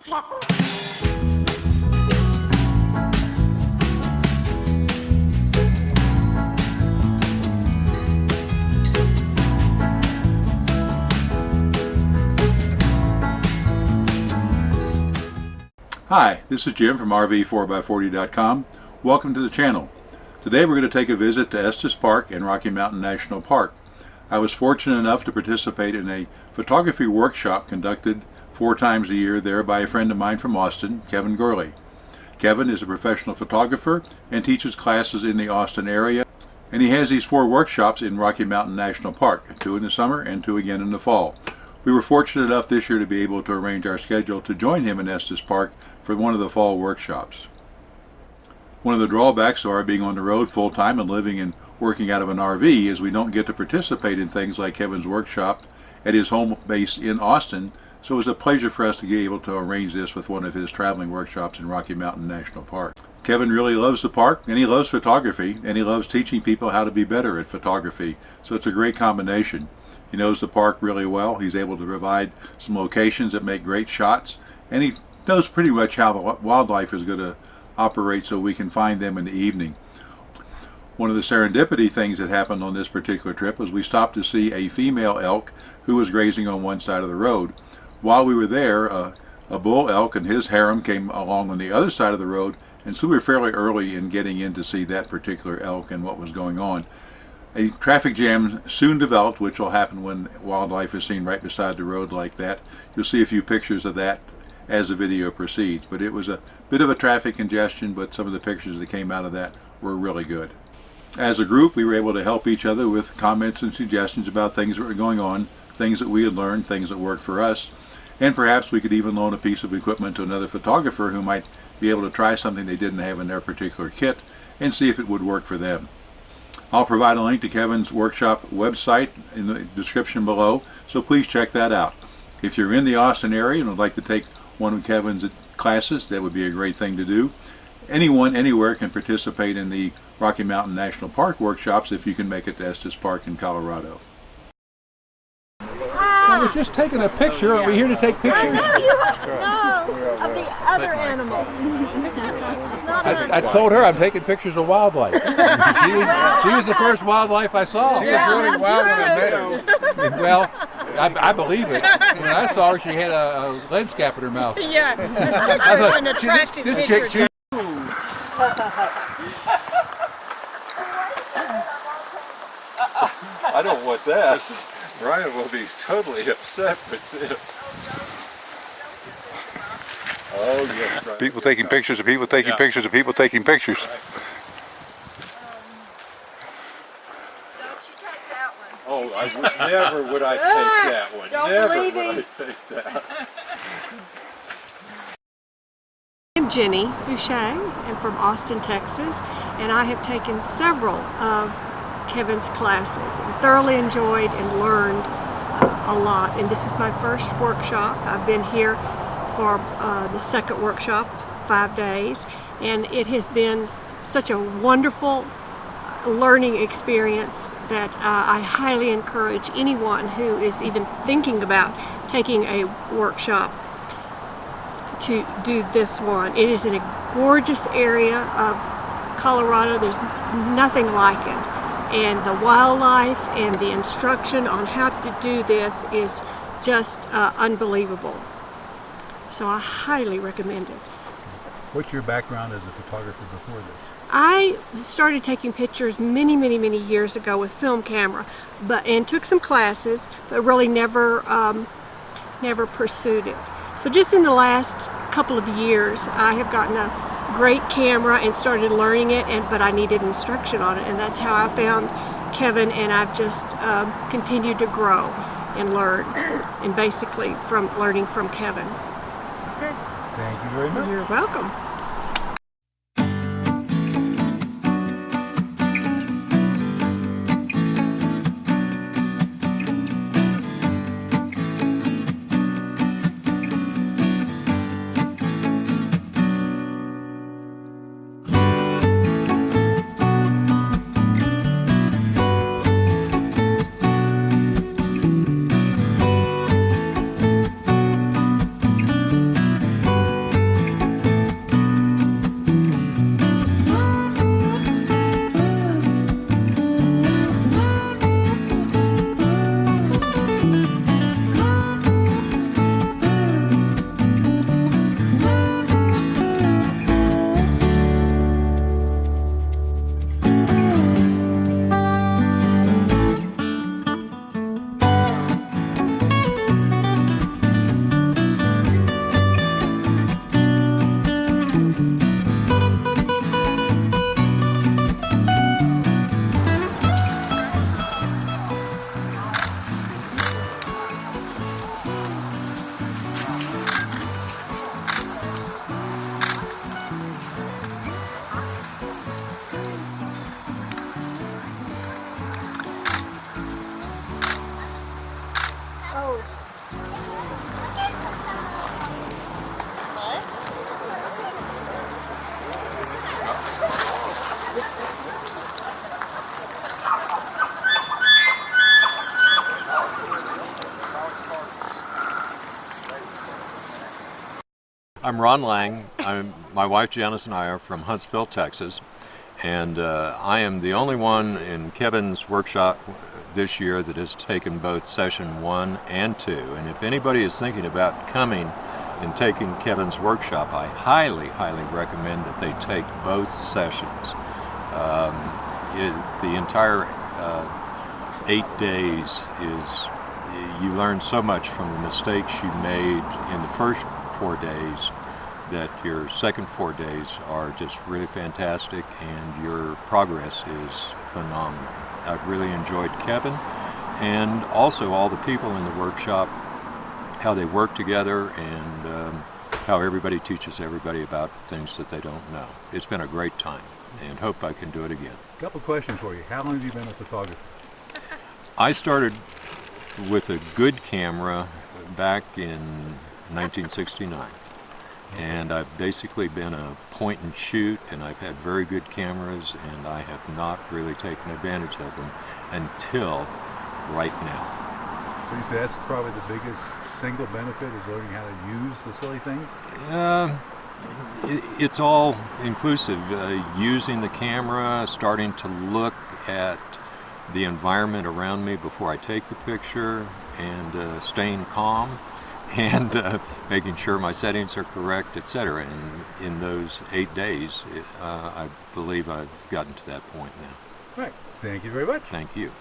Hi, this is Jim from RV4x40.com. Welcome to the channel. Today we're going to take a visit to Estes Park in Rocky Mountain National Park. I was fortunate enough to participate in a photography workshop conducted 4 times a year there by a friend of mine from Austin, Kevin Gourley. Kevin is a professional photographer and teaches classes in the Austin area, and he has these 4 workshops in Rocky Mountain National Park, 2 in the summer and 2 again in the fall. We were fortunate enough this year to be able to arrange our schedule to join him in Estes Park for one of the fall workshops. One of the drawbacks of our being on the road full-time and living and working out of an RV is we don't get to participate in things like Kevin's workshop at his home base in Austin, so it was a pleasure for us to be able to arrange this with one of his traveling workshops in Rocky Mountain National Park. Kevin really loves the park, and he loves photography, and he loves teaching people how to be better at photography, so it's a great combination. He knows the park really well. He's able to provide some locations that make great shots, and he knows pretty much how the wildlife is going to operate so we can find them in the evening. One of the serendipity things that happened on this particular trip was we stopped to see a female elk who was grazing on one side of the road. While we were there, a bull elk and his harem came along on the other side of the road, and so we were fairly early in getting in to see that particular elk and what was going on. A traffic jam soon developed, which will happen when wildlife is seen right beside the road like that. You'll see a few pictures of that as the video proceeds. But it was a bit of a traffic congestion, but some of the pictures that came out of that were really good. As a group, we were able to help each other with comments and suggestions about things that were going on, things that we had learned, things that worked for us, and perhaps we could even loan a piece of equipment to another photographer who might be able to try something they didn't have in their particular kit and see if it would work for them. I'll provide a link to Kevin's workshop website in the description below, so please check that out. If you're in the Austin area and would like to take one of Kevin's classes, that would be a great thing to do. Anyone, anywhere can participate in the Rocky Mountain National Park workshops if you can make it to Estes Park in Colorado. I was just taking a picture. Are we here to take pictures? No, of the other animals. I told her I'm taking pictures of wildlife. She was the first wildlife I saw. She was really wild when I met her. Well, I believe it. When I saw her, she had a lens cap in her mouth. Yeah, such an attractive picture. I don't want that. Brian will be totally upset with this. Oh, yes. Brian. People taking pictures of people taking pictures of people taking pictures. Don't you take that one. Oh, I would never would I take that one. Don't never believe would him. I take that. I'm Jenny Fouchang. I'm from Austin, Texas, and I have taken several of Kevin's classes and thoroughly enjoyed and learned a lot. And this is my first workshop. I've been here for the second workshop, 5 days, and it has been such a wonderful learning experience that I highly encourage anyone who is even thinking about taking a workshop to do this one. It is in a gorgeous area of Colorado. There's nothing like it. And the wildlife and the instruction on how to do this is just unbelievable. So I highly recommend it. What's your background as a photographer before this? I started taking pictures many years ago with film camera, and took some classes, but really never pursued it. So just in the last couple of years, I have gotten a great camera and started learning it, but I needed instruction on it, and that's how I found Kevin, and I've just continued to grow and learn, and basically from learning from Kevin. Okay. Thank you very much. You're welcome. I'm Ron Lang. My wife Janice and I are from Huntsville, Texas, and I am the only one in Kevin's workshop this year that has taken both session 1 and 2. And if anybody is thinking about coming and taking Kevin's workshop, I highly recommend that they take both sessions. The entire 8 days you learn so much from the mistakes you made in the first 4 days that your second 4 days are just really fantastic, and your progress is phenomenal. I've really enjoyed Kevin, and also all the people in the workshop, how they work together, and how everybody teaches everybody about things that they don't know. It's been a great time, and hope I can do it again. A couple questions for you. How long have you been a photographer? I started with a good camera back in 1969. And I've basically been a point and shoot, and I've had very good cameras, and I have not really taken advantage of them until right now. So you say that's probably the biggest single benefit, is learning how to use the silly things? It's all inclusive. Using the camera, starting to look at the environment around me before I take the picture, and staying calm, and making sure my settings are correct, etc. And in those 8 days, I believe I've gotten to that point now. Right. Thank you very much. Thank you.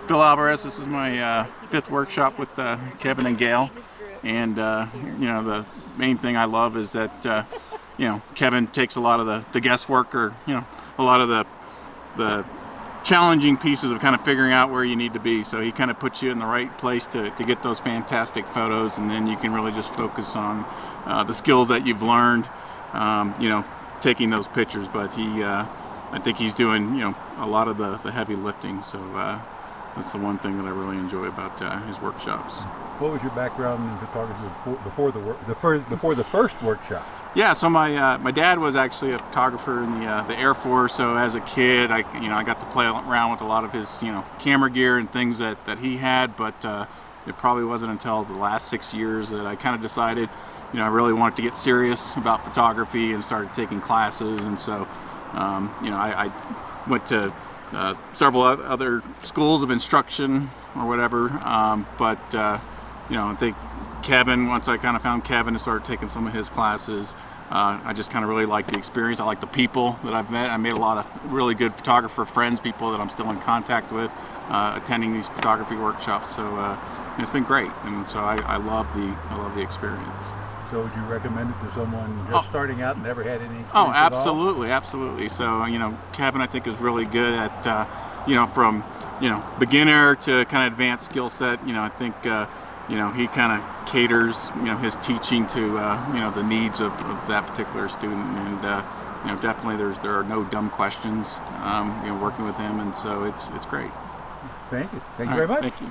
Bill Alvarez. This is my fifth workshop with Kevin and Gail, and you know, the main thing I love is that you know, Kevin takes a lot of the guesswork, or you know, a lot of the challenging pieces of kind of figuring out where you need to be. So he kind of puts you in the right place to get those fantastic photos, and then you can really just focus on the skills that you've learned, you know, taking those pictures. But he, I think he's doing, you know, a lot of the heavy lifting. So that's the one thing that I really enjoy about his workshops. What was your background in photography before the first workshop? Yeah, so my dad was actually a photographer in the Air Force. So as a kid, I got to play around with a lot of his camera gear and things that he had. But it probably wasn't until the last 6 years that I kind of decided, I really wanted to get serious about photography and started taking classes. And so I went to several other schools of instruction or whatever. I think Kevin, once I kind of found Kevin and started taking some of his classes, I just kind of really like the experience. I like the people that I've met. I made a lot of really good photographer friends, people that I'm still in contact with, attending these photography workshops. So it's been great, and so I love the experience. So would you recommend it to someone just starting out and never had any experience Oh, at all? absolutely, absolutely. So, Kevin, I think, is really good at, from, beginner to kind of advanced skill set. I think, he kind of caters, his teaching to, the needs of that particular student. And, definitely there are no dumb questions, working with him. And so it's great. Thank you. Thank you very much. Thank you.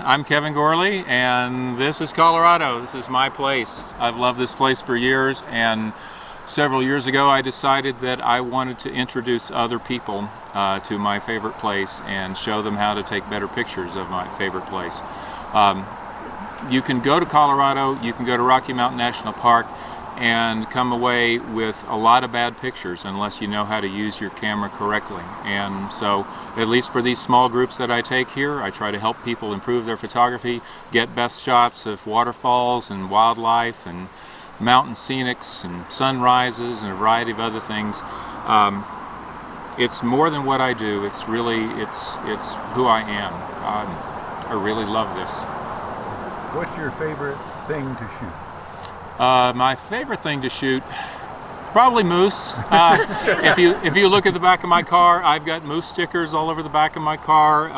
I'm Kevin Gourley, and this is Colorado. This is my place. I've loved this place for years, and several years ago I decided that I wanted to introduce other people to my favorite place and show them how to take better pictures of my favorite place. You can go to Colorado, you can go to Rocky Mountain National Park and come away with a lot of bad pictures unless you know how to use your camera correctly. And so, at least for these small groups that I take here, I try to help people improve their photography, get best shots of waterfalls and wildlife and mountain scenics and sunrises and a variety of other things. It's more than what I do. It's who I am. I really love this. What's your favorite thing to shoot? My favorite thing to shoot, probably moose. If you look at the back of my car, I've got moose stickers all over the back of my car.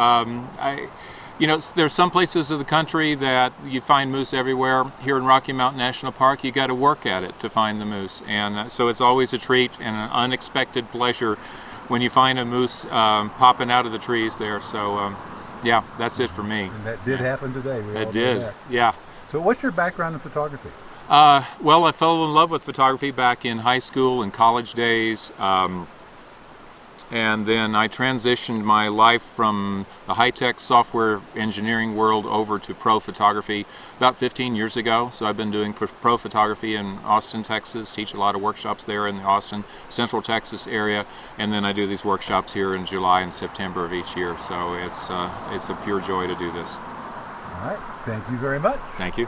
There's some places of the country that you find moose everywhere. Here in Rocky Mountain National Park, you got to work at it to find the moose, and so it's always a treat and an unexpected pleasure when you find a moose popping out of the trees there. So, yeah, that's it for me. And that did happen today. It did, yeah. So, what's your background in photography? Well, I fell in love with photography back in high school and college days, and then I transitioned my life from the high-tech software engineering world over to pro photography about 15 years ago. So I've been doing pro photography in Austin, Texas, teach a lot of workshops there in the Austin, Central Texas area, and then I do these workshops here in July and September of each year. So it's a pure joy to do this. All right. Thank you very much. Thank you.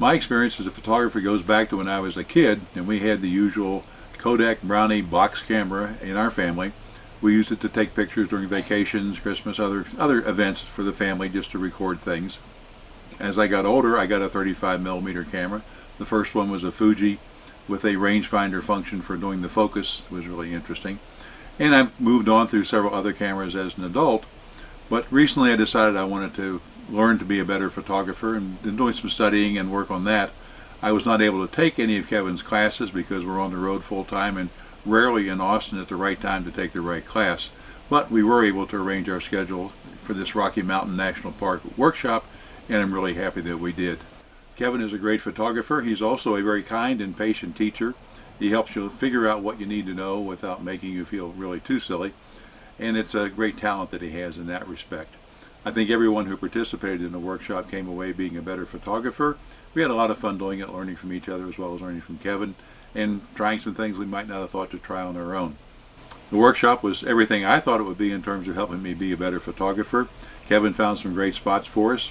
My experience as a photographer goes back to when I was a kid, and we had the usual Kodak Brownie box camera in our family. We used it to take pictures during vacations, Christmas, other events for the family, just to record things. As I got older, I got a 35mm camera. The first one was a Fuji with a rangefinder function for doing the focus. It was really interesting. And I moved on through several other cameras as an adult. But recently I decided I wanted to learn to be a better photographer, and doing some studying and work on that. I was not able to take any of Kevin's classes because we're on the road full time and rarely in Austin at the right time to take the right class. But we were able to arrange our schedule for this Rocky Mountain National Park workshop, and I'm really happy that we did. Kevin is a great photographer. He's also a very kind and patient teacher. He helps you figure out what you need to know without making you feel really too silly. And it's a great talent that he has in that respect. I think everyone who participated in the workshop came away being a better photographer. We had a lot of fun doing it, learning from each other as well as learning from Kevin, and trying some things we might not have thought to try on our own. The workshop was everything I thought it would be in terms of helping me be a better photographer. Kevin found some great spots for us.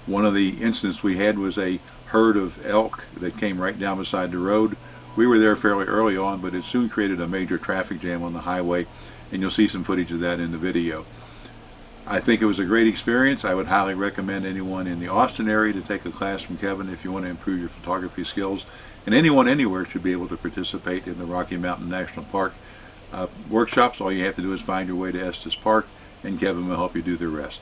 One of the incidents we had was a herd of elk that came right down beside the road. We were there fairly early on, but it soon created a major traffic jam on the highway, and you'll see some footage of that in the video. I think it was a great experience. I would highly recommend anyone in the Austin area to take a class from Kevin if you want to improve your photography skills. And anyone anywhere should be able to participate in the Rocky Mountain National Park workshops. All you have to do is find your way to Estes Park, and Kevin will help you do the rest.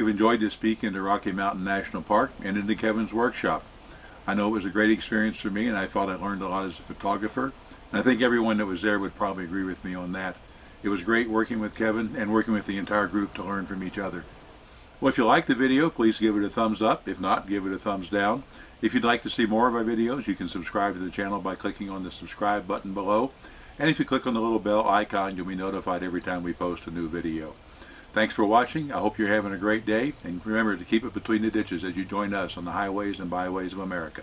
have enjoyed this peek into Rocky Mountain National Park and into Kevin's workshop. I know it was a great experience for me, and I felt I learned a lot as a photographer. And I think everyone that was there would probably agree with me on that. It was great working with Kevin and working with the entire group to learn from each other. Well, if you liked the video, please give it a thumbs up. If not, give it a thumbs down. If you'd like to see more of our videos, you can subscribe to the channel by clicking on the subscribe button below. And if you click on the little bell icon, you'll be notified every time we post a new video. Thanks for watching. I hope you're having a great day. And remember to keep it between the ditches as you join us on the highways and byways of America.